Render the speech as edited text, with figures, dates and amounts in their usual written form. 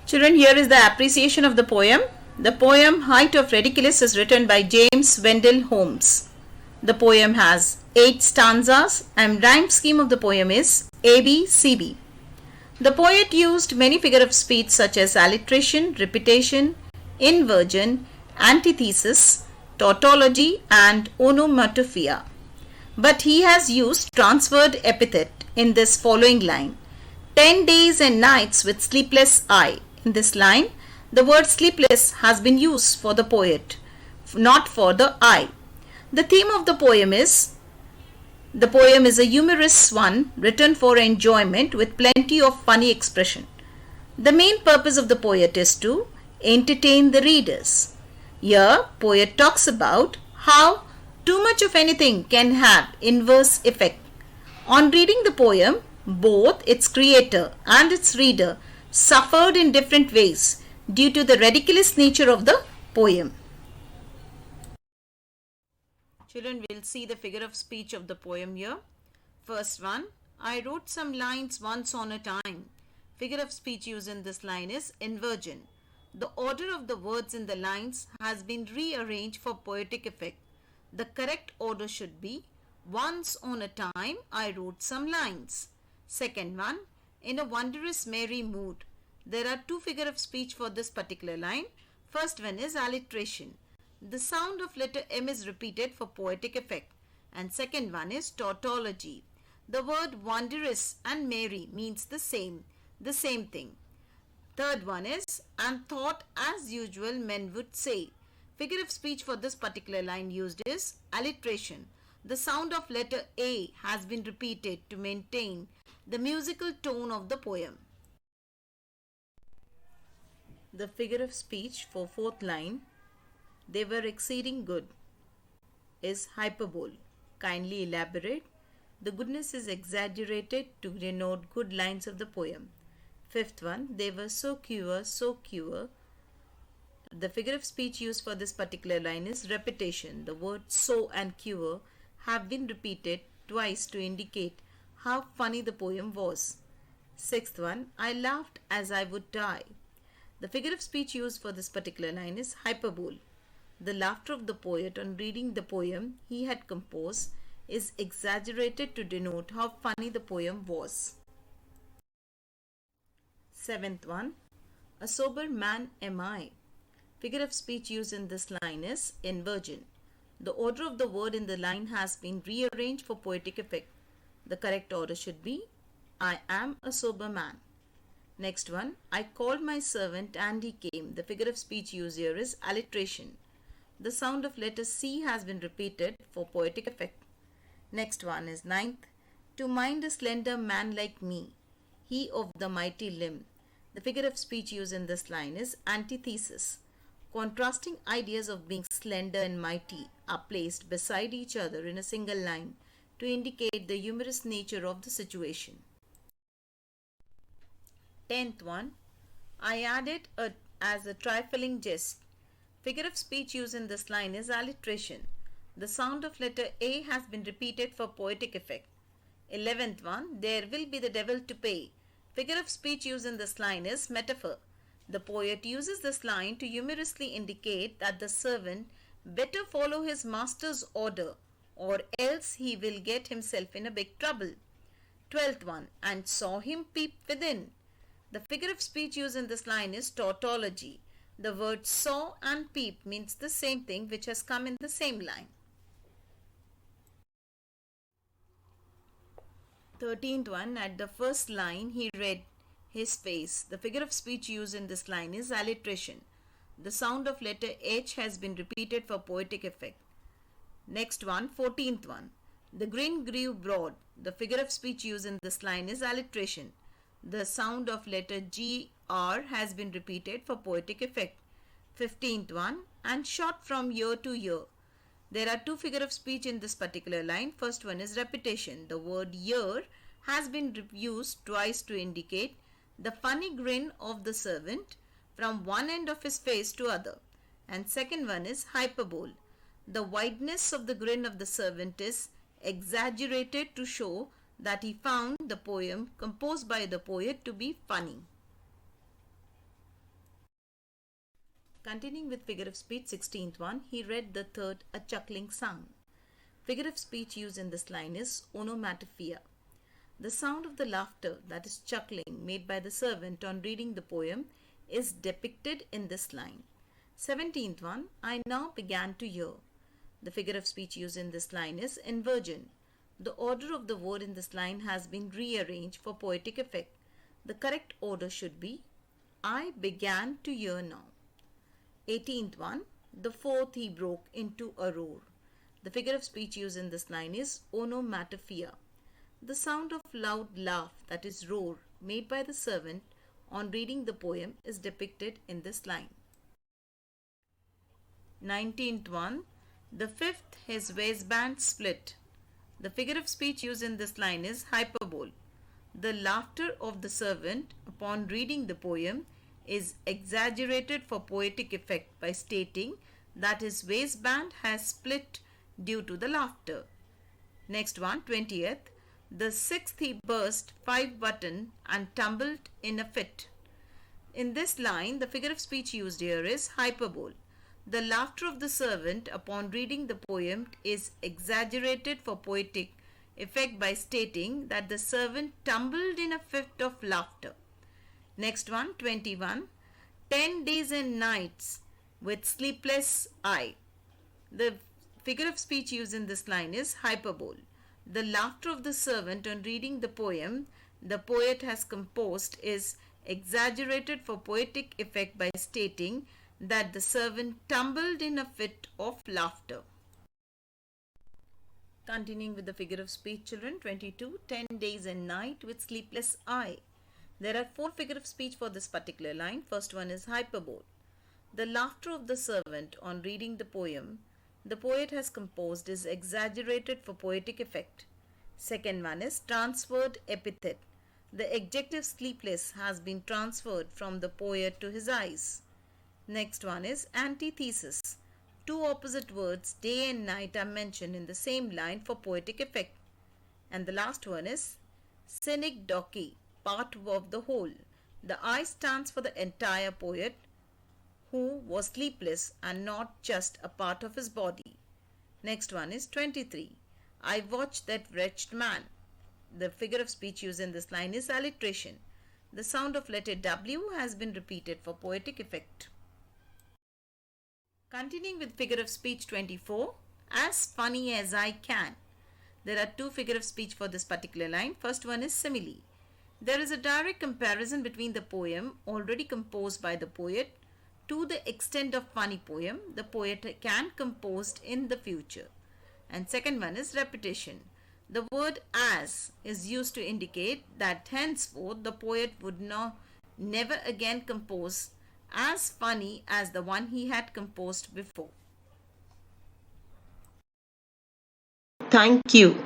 Children, here is the appreciation of the poem. The poem Height of Ridiculous is written by James Wendell Holmes. The poem has 8 stanzas and rhyme scheme of the poem is ABCB. The poet used many figure of speech such as alliteration, repetition, inversion, antithesis, tautology and onomatopoeia. But he has used transferred epithet in this following line. 10 days and nights with sleepless eye. In this line, the word sleepless has been used for the poet, not for the eye. The theme of the poem is a humorous one written for enjoyment with plenty of funny expression. The main purpose of the poet is to entertain the readers. Here, poet talks about how too much of anything can have inverse effect. On reading the poem, both its creator and its reader suffered in different ways due to the ridiculous nature of the poem. Children will see the figure of speech of the poem here. First one, I wrote some lines once on a time. Figure of speech used in this line is inversion. The order of the words in the lines has been rearranged for poetic effect. The correct order should be once on a time I wrote some lines. Second one, in a wondrous merry mood. There are two figure of speech for this particular line. First one is alliteration. The sound of letter M is repeated for poetic effect. And second one is tautology. The word wondrous and merry means the same thing. Third one is, and thought as usual men would say. Figure of speech for this particular line used is alliteration. The sound of letter A has been repeated to maintain the musical tone of the poem. The figure of speech for fourth line, they were exceeding good, is hyperbole. Kindly elaborate. The goodness is exaggerated to denote good lines of the poem. Fifth one, they were so queer, so queer. The figure of speech used for this particular line is repetition. The words so and queer have been repeated twice to indicate how funny the poem was. Sixth one, I laughed as I would die. The figure of speech used for this particular line is hyperbole. The laughter of the poet on reading the poem he had composed is exaggerated to denote how funny the poem was. Seventh one, a sober man am I. Figure of speech used in this line is inversion. The order of the word in the line has been rearranged for poetic effect. The correct order should be I am a sober man. Next one, I called my servant and he came. The figure of speech used here is alliteration. The sound of letter C has been repeated for poetic effect. Next one is ninth, to mind a slender man like me, he of the mighty limb. The figure of speech used in this line is antithesis. Contrasting ideas of being slender and mighty are placed beside each other in a single line to indicate the humorous nature of the situation. 10th one, I added as a trifling jest. Figure of speech used in this line is alliteration. The sound of letter A has been repeated for poetic effect. 11th one, there will be the devil to pay. Figure of speech used in this line is metaphor. The poet uses this line to humorously indicate that the servant better follow his master's order or else he will get himself in a big trouble. 12th one, and saw him peep within. The figure of speech used in this line is tautology. The word saw and peep means the same thing which has come in the same line. 13th one, at the first line he read his face. The figure of speech used in this line is alliteration. The sound of letter H has been repeated for poetic effect. Next one, 14th one, the grin grew broad. The figure of speech used in this line is alliteration. The sound of letter GR has been repeated for poetic effect. 15th one, and shot from year to year. There are two figure of speech in this particular line. First one is repetition. The word year has been used twice to indicate the funny grin of the servant from one end of his face to other. And second one is hyperbole. The wideness of the grin of the servant is exaggerated to show that he found the poem composed by the poet to be funny. Continuing with figure of speech 16th one, he read the third a chuckling sound. Figure of speech used in this line is onomatopoeia. The sound of the laughter, that is chuckling, made by the servant on reading the poem is depicted in this line. 17th one, I now began to hear. The figure of speech used in this line is inversion. The order of the word in this line has been rearranged for poetic effect. The correct order should be I began to hear now. 18th one, the fourth he broke into a roar. The figure of speech used in this line is onomatopoeia. The sound of loud laugh, that is roar, made by the servant on reading the poem is depicted in this line. 19th one, the fifth his waistband split. The figure of speech used in this line is hyperbole. The laughter of the servant upon reading the poem is exaggerated for poetic effect by stating that his waistband has split due to the laughter. Next one, 20th. The sixth he burst 5 button and tumbled in a fit. In this line, the figure of speech used here is hyperbole. The laughter of the servant upon reading the poem is exaggerated for poetic effect by stating that the servant tumbled in a fit of laughter. Next one, 21. 10 days and nights with sleepless eye. The figure of speech used in this line is hyperbole. The laughter of the servant on reading the poem the poet has composed is exaggerated for poetic effect by stating that the servant tumbled in a fit of laughter. Continuing with the figure of speech, children, 22. 10 days and night with sleepless eye. There are 4 figure of speech for this particular line. First one is hyperbole. The laughter of the servant on reading the poem the poet has composed is exaggerated for poetic effect. Second one is transferred epithet. The adjective sleepless has been transferred from the poet to his eyes. Next one is antithesis. 2 opposite words, day and night, are mentioned in the same line for poetic effect. And the last one is synecdoche, part of the whole. The I stands for the entire poet who was sleepless and not just a part of his body. Next one is 23. I watched that wretched man. The figure of speech used in this line is alliteration. The sound of letter W has been repeated for poetic effect. Continuing with figure of speech 24. As funny as I can. There are 2 figure of speech for this particular line. First one is simile. There is a direct comparison between the poem already composed by the poet to the extent of funny poem the poet can compose in the future. And second one is repetition. The word as is used to indicate that henceforth the poet would never again compose as funny as the one he had composed before. Thank you.